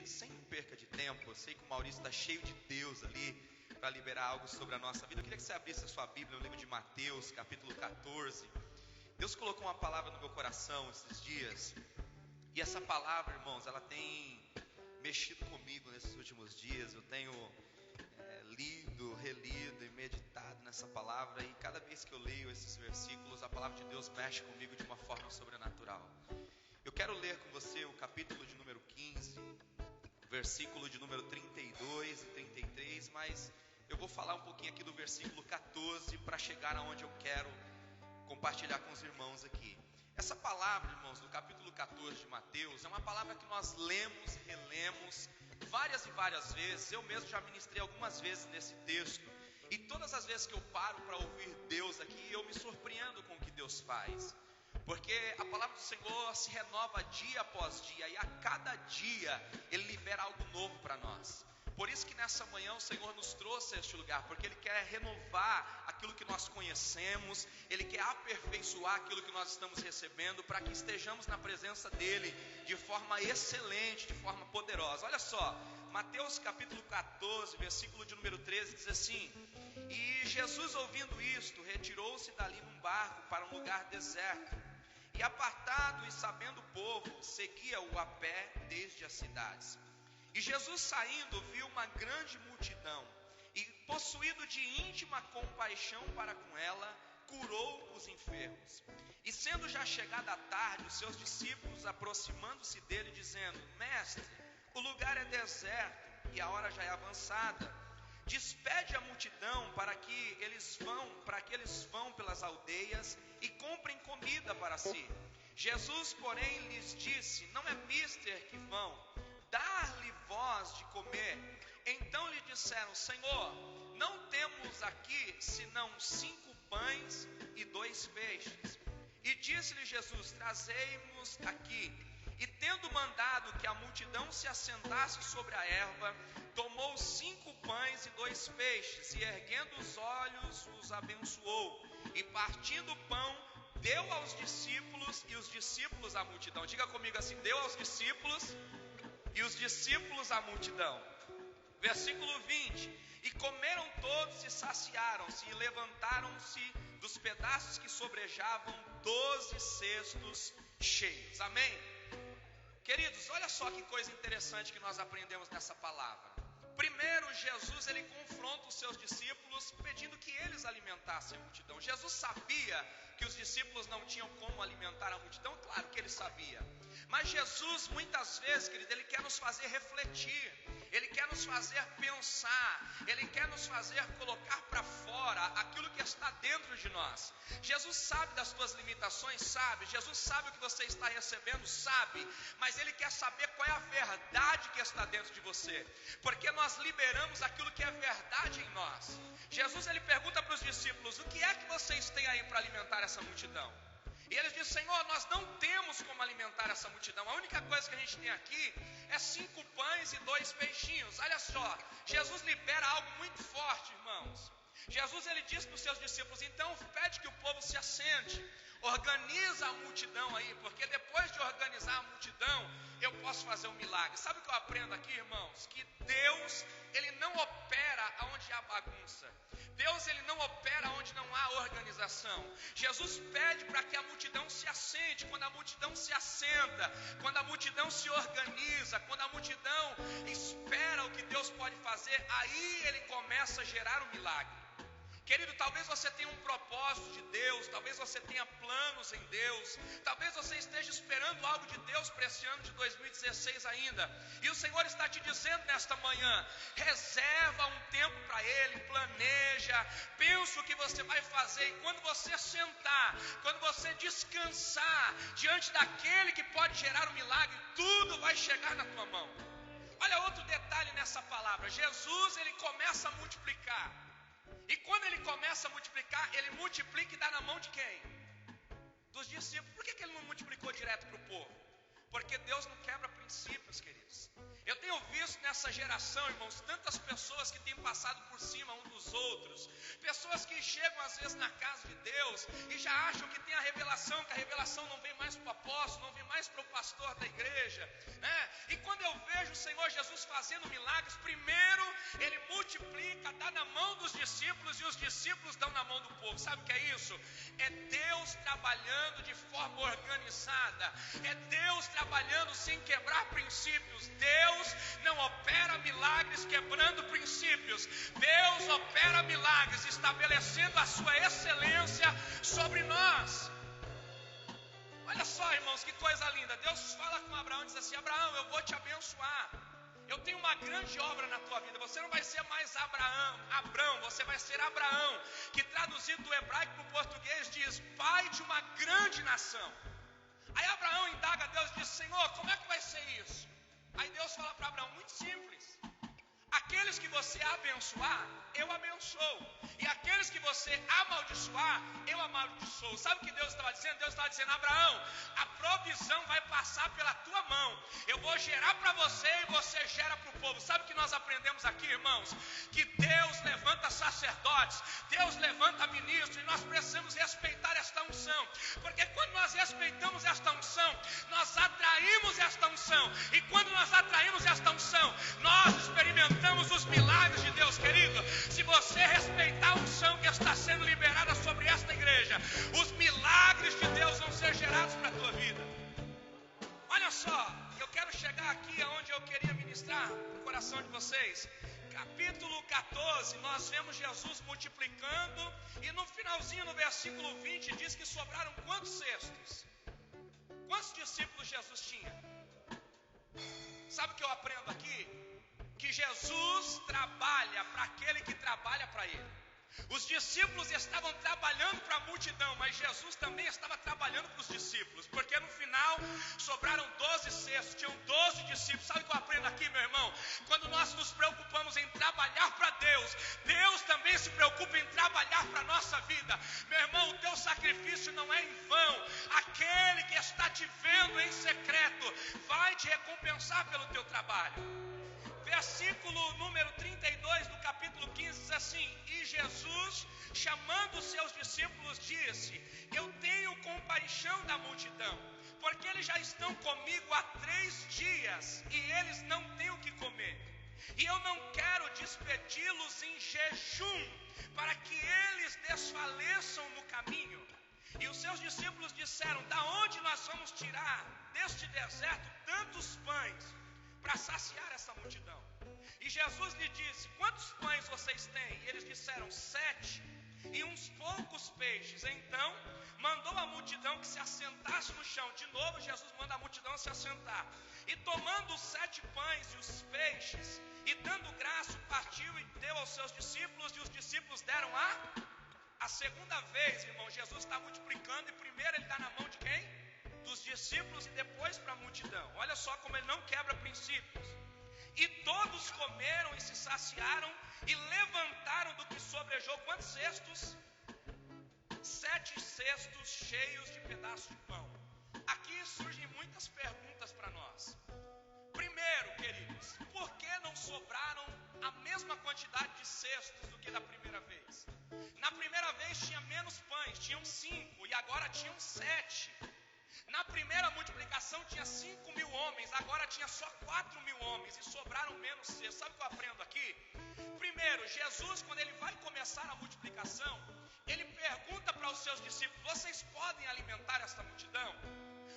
Sem perca de tempo, eu sei que o Maurício está cheio de Deus ali para liberar algo sobre a nossa vida. Eu queria que você abrisse a sua Bíblia no livro de Mateus, capítulo 14. Deus colocou uma palavra no meu coração esses dias, e essa palavra, irmãos, ela tem mexido comigo nesses últimos dias. Eu tenho lido, relido e meditado nessa palavra, e cada vez que eu leio esses versículos, a palavra de Deus mexe comigo de uma forma sobrenatural. Eu quero ler com você o capítulo de número 15, versículo de número 32 e 33, mas eu vou falar um pouquinho aqui do versículo 14 para chegar aonde eu quero compartilhar com os irmãos aqui. Essa palavra, irmãos, do capítulo 14 de Mateus, é uma palavra que nós lemos e relemos várias e várias vezes. Eu mesmo já ministrei algumas vezes nesse texto, e todas as vezes que eu paro para ouvir Deus aqui, eu me surpreendo com o que Deus faz. Porque a palavra do Senhor se renova dia após dia, e a cada dia Ele libera algo novo para nós. Por isso que nessa manhã o Senhor nos trouxe a este lugar, porque Ele quer renovar aquilo que nós conhecemos, Ele quer aperfeiçoar aquilo que nós estamos recebendo, para que estejamos na presença dEle de forma excelente, de forma poderosa. Olha só, Mateus capítulo 14, versículo de número 13, diz assim: E Jesus, ouvindo isto, retirou-se dali num barco para um lugar deserto, e apartado e sabendo o povo, seguia-o a pé desde as cidades. E Jesus, saindo, viu uma grande multidão, e possuído de íntima compaixão para com ela, curou os enfermos. E sendo já chegada a tarde, os seus discípulos aproximando-se dele, dizendo: Mestre, o lugar é deserto, e a hora já é avançada. Despede a multidão para que eles vão pelas aldeias e comprem comida para si. Jesus, porém, lhes disse: Não é mister que vão, dar-lhe vós de comer. Então lhe disseram: Senhor, não temos aqui senão 5 pães e 2 peixes. E disse-lhe Jesus: Trazei-mos aqui. E tendo mandado que a multidão se assentasse sobre a erva, tomou 5 pães e 2 peixes, e erguendo os olhos, os abençoou, e partindo o pão, deu aos discípulos, e os discípulos à multidão. Diga comigo assim: deu aos discípulos, e os discípulos à multidão. Versículo 20: E comeram todos e saciaram-se, e levantaram-se dos pedaços que sobrejavam 12 cestos cheios. Amém? Queridos, olha só que coisa interessante que nós aprendemos nessa palavra. Primeiro, Jesus, ele confronta os seus discípulos pedindo que eles alimentassem a multidão. Jesus sabia que os discípulos não tinham como alimentar a multidão, claro que ele sabia. Mas Jesus, muitas vezes, querido, ele quer nos fazer refletir, ele quer nos fazer pensar, ele quer nos fazer colocar para fora aquilo que está dentro de nós. Jesus sabe das tuas limitações, sabe. Jesus sabe o que você está recebendo, sabe. Mas ele quer saber qual é a verdade que está dentro de você, porque nós liberamos aquilo que é verdade em nós. Jesus, ele pergunta para os discípulos: o que é que vocês têm aí para alimentar essa multidão? E eles dizem: Senhor, nós não temos como alimentar essa multidão. A única coisa que a gente tem aqui é 5 pães e 2 peixinhos. Olha só, Jesus libera algo muito forte, irmãos. Jesus, ele diz para os seus discípulos: então pede que o povo se assente, organiza a multidão aí, porque depois de organizar a multidão, eu posso fazer um milagre. Sabe o que eu aprendo aqui, irmãos? Que Deus, ele não opera onde há bagunça. Deus, ele não opera onde não há organização. Jesus pede para que a multidão se assente. Quando a multidão se assenta, quando a multidão se organiza, quando a multidão espera o que Deus pode fazer, aí ele começa a gerar um milagre. Querido, talvez você tenha um propósito de Deus, talvez você tenha planos em Deus, talvez você esteja esperando algo de Deus para esse ano de 2016 ainda, e o Senhor está te dizendo nesta manhã: reserva um tempo para Ele, planeja, pensa o que você vai fazer, e quando você sentar, quando você descansar diante daquele que pode gerar um milagre, tudo vai chegar na tua mão. Olha outro detalhe nessa palavra: Jesus, ele começa a multiplicar. E quando ele começa a multiplicar, ele multiplica e dá na mão de quem? Dos discípulos. Por que ele não multiplicou direto para o povo? Porque Deus não quebra princípios, queridos. Eu tenho visto nessa geração, irmãos, tantas pessoas que têm passado por cima um dos outros. Pessoas que chegam às vezes na casa de Deus e já acham que tem a revelação, que a revelação não vem mais para o apóstolo, não vem mais para o pastor da igreja, né? E quando eu vejo o Senhor Jesus fazendo milagres, primeiro ele multiplica, dá na mão dos discípulos e os discípulos dão na mão do povo. Sabe o que é isso? É Deus trabalhando de forma organizada, é Deus trabalhando sem quebrar princípios. Deus não opera milagres quebrando princípios. Deus opera milagres estabelecendo a sua excelência sobre nós. Olha só, irmãos, que coisa linda. Deus fala com Abraão e diz assim: Abraão, eu vou te abençoar. Eu tenho uma grande obra na tua vida. Você não vai ser mais Abrão, você vai ser Abraão, que traduzido do hebraico para o português diz pai de uma grande nação. Aí Abraão indaga a Deus e diz: Senhor, como é que vai ser isso? Aí Deus fala para Abraão: muito simples. Aqueles que você abençoar, eu abençoo. E aqueles que você amaldiçoar, eu amaldiçoo. Sabe o que Deus estava dizendo? Deus estava dizendo: Abraão, a provisão vai passar pela tua mão. Eu vou gerar para você e você gera para o povo. Sabe o que nós aprendemos aqui, irmãos? Que Deus levanta sacerdotes, Deus levanta ministros, e nós precisamos respeitar esta unção. Porque quando nós respeitamos esta unção, nós atraímos esta unção. E quando nós atraímos esta unção, nós experimentamos os milagres de Deus, querido. Se você respeitar a unção que está sendo liberada sobre esta igreja, os milagres de Deus vão ser gerados para a tua vida. Olha só, eu quero chegar aqui aonde eu queria ministrar no coração de vocês. Capítulo 14, nós vemos Jesus multiplicando, e no finalzinho, no versículo 20, diz que sobraram quantos cestos? Quantos discípulos Jesus tinha? Sabe o que eu aprendo aqui? Que Jesus trabalha para aquele que trabalha para ele. Os discípulos estavam trabalhando para a multidão, mas Jesus também estava trabalhando para os discípulos, porque no final sobraram 12 cestos, tinham 12 discípulos. Sabe o que eu aprendo aqui, meu irmão? Quando nós nos preocupamos em trabalhar para Deus, Deus também se preocupa em trabalhar para a nossa vida. Meu irmão, o teu sacrifício não é em vão. Aquele que está te vendo em secreto vai te recompensar pelo teu trabalho. Versículo número 32 do capítulo 15 diz assim: e Jesus, chamando os seus discípulos, disse: eu tenho compaixão da multidão, porque eles já estão comigo há 3 dias e eles não têm o que comer. E eu não quero despedi-los em jejum, para que eles desfaleçam no caminho. E os seus discípulos disseram: da onde nós vamos tirar deste deserto tantos pães para saciar essa multidão? E Jesus lhe disse: quantos pães vocês têm? E eles disseram: 7, e uns poucos peixes. Então mandou a multidão que se assentasse no chão. De novo Jesus manda a multidão se assentar. E tomando os 7 pães e os peixes, e dando graça, partiu e deu aos seus discípulos, e os discípulos deram a segunda vez, irmão. Jesus está multiplicando, e primeiro ele dá na mão de quem? Dos discípulos, e depois para a multidão. Olha só como ele não quebra princípios. E todos comeram e se saciaram, e levantaram do que sobrejou quantos cestos? 7 cestos cheios de pedaços de pão. Aqui surgem muitas perguntas para nós. Primeiro, queridos, por que não sobraram a mesma quantidade de cestos do que da primeira vez? Na primeira vez tinha menos pães, tinham 5, e agora tinham 7. Na primeira multiplicação tinha 5.000 homens, agora tinha só 4.000 homens, e sobraram menos cestos. Sabe o que eu aprendo aqui? Primeiro, Jesus, quando ele vai começar a multiplicação, ele pergunta para os seus discípulos: vocês podem alimentar esta multidão?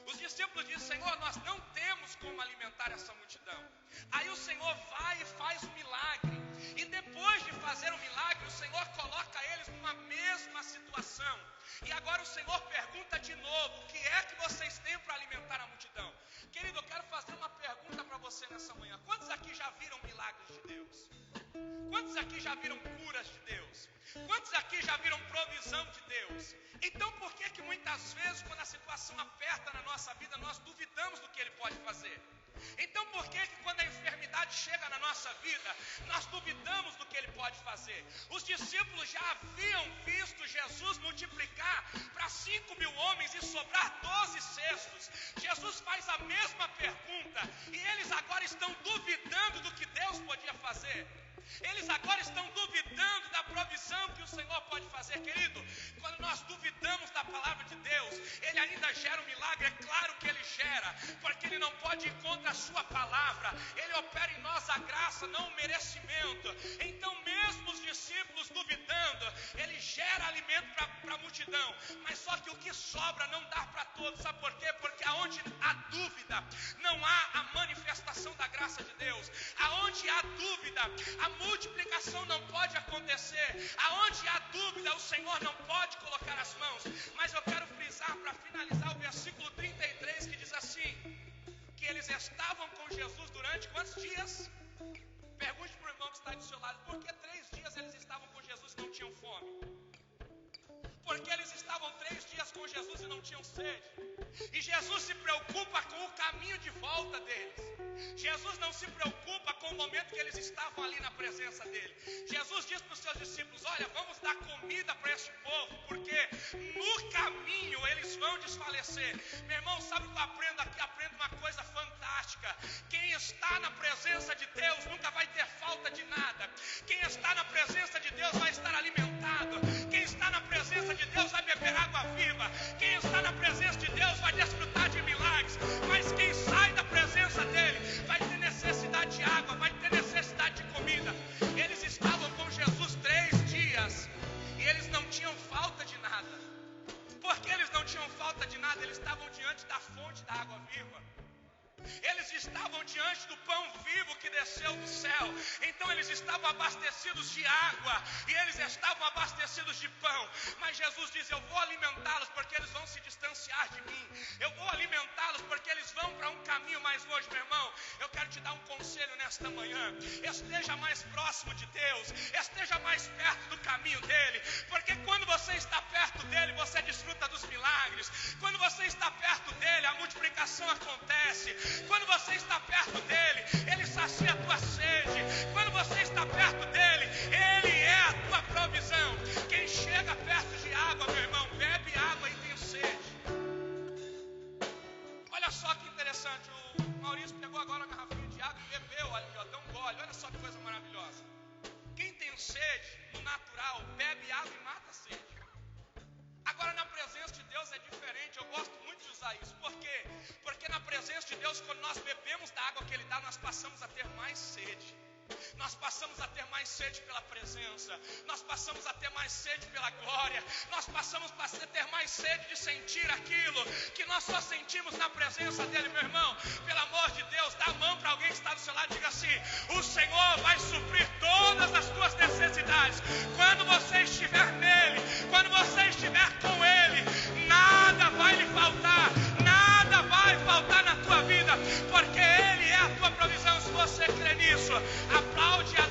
Os discípulos dizem: Senhor, nós não temos como alimentar essa multidão. Aí o Senhor vai e faz um milagre, e depois de fazer o milagre, o Senhor coloca eles numa mesma situação. E agora o Senhor pergunta de novo: o que é que vocês têm para alimentar a multidão? Querido, eu quero fazer uma pergunta para você nessa manhã. Quantos aqui já viram milagres de Deus? Quantos aqui já viram curas de Deus? Quantos aqui já viram provisão de Deus? Então por que muitas vezes, quando a situação aperta na nossa vida, nós duvidamos do que Ele pode fazer? Então por que quando a enfermidade chega na nossa vida, nós duvidamos do que Ele pode fazer? Os discípulos já haviam visto Jesus multiplicar para 5.000 homens e sobrar 12 cestos. Jesus faz a mesma pergunta, e eles agora estão duvidando do que Deus podia fazer. Eles agora estão duvidando da provisão ação que o Senhor pode fazer, querido. Quando nós duvidamos da palavra de Deus, Ele ainda gera um milagre. É claro que Ele gera, porque Ele não pode ir contra a sua palavra. Ele opera em nós a graça, não o merecimento. Então mesmo os discípulos duvidando, Ele gera alimento para a multidão. Mas só que o que sobra não dá para todos. Sabe por quê? Porque aonde há dúvida, não há a manifestação da graça de Deus. Aonde há dúvida, a multiplicação não pode acontecer. Aonde há dúvida, o Senhor não pode colocar as mãos. Mas eu quero frisar para finalizar o versículo 33, que diz assim: que eles estavam com Jesus durante quantos dias? Pergunte para o irmão que está do seu lado: por que 3 dias eles estavam com Jesus e não tinham fome? Porque eles estavam 3 dias com Jesus e não tinham sede. E Jesus se preocupa com o caminho de volta deles. Jesus não se preocupa com o momento que eles estavam ali na presença dele. Jesus diz para os seus discípulos: olha, vamos dar comida para este povo, porque no caminho eles vão desfalecer. Meu irmão, sabe o que eu aprendo aqui? Aprendo uma coisa fantástica. Quem está na presença de Deus nunca vai ter falta de nada. Quem está na presença de Deus vai estar alimentado. Quem está na presença de Deus vai beber água viva. Quem está na presença de Deus vai desfrutar de milagres. Mas quem sai da presença dele vai ter necessidade de água, vai ter necessidade de comida. Eles estavam com Jesus 3 dias e eles não tinham falta de nada. Por que eles não tinham falta de nada? Eles estavam diante da fonte da água viva. Eles estavam diante do pão vivo que desceu do céu. Então eles estavam abastecidos de água e eles estavam abastecidos de pão. Mas Jesus diz: eu vou alimentá-los porque eles vão se distanciar de mim. Eu vou alimentá-los porque eles vão para um caminho mais longe. Meu irmão, eu quero te dar um conselho nesta manhã: esteja mais próximo de Deus, esteja mais perto do caminho dele. Porque quando você está perto dele, você desfruta dos milagres. Quando você está perto dele, a multiplicação acontece. Quando você está perto dele, ele sacia a tua sede. Quando você está perto dele, ele é a tua provisão. Quem chega perto de água, meu irmão, bebe água e tem sede. Olha só que interessante, o Maurício pegou agora a garrafinha de água e bebeu ali, ó, deu um gole. Olha só que coisa maravilhosa. Quem tem sede, no natural, bebe água e mata a sede. Agora na presença de Deus é diferente. Eu gosto muito de usar isso. Por quê? Porque na presença de Deus, quando nós bebemos da água que Ele dá, nós passamos a ter mais sede. Nós passamos a ter mais sede pela presença. Nós passamos a ter mais sede pela glória. Nós passamos a ter mais sede de sentir aquilo que nós só sentimos na presença dele. Meu irmão, pelo amor de Deus, dá a mão para alguém que está do seu lado e diga assim: o Senhor vai suprir todas as tuas necessidades. Quando você estiver nele, quando você estiver com ele, nada vai lhe faltar. Nada vai faltar na tua vida, porque ele é a tua provisão. Se você crê nisso, aplaude a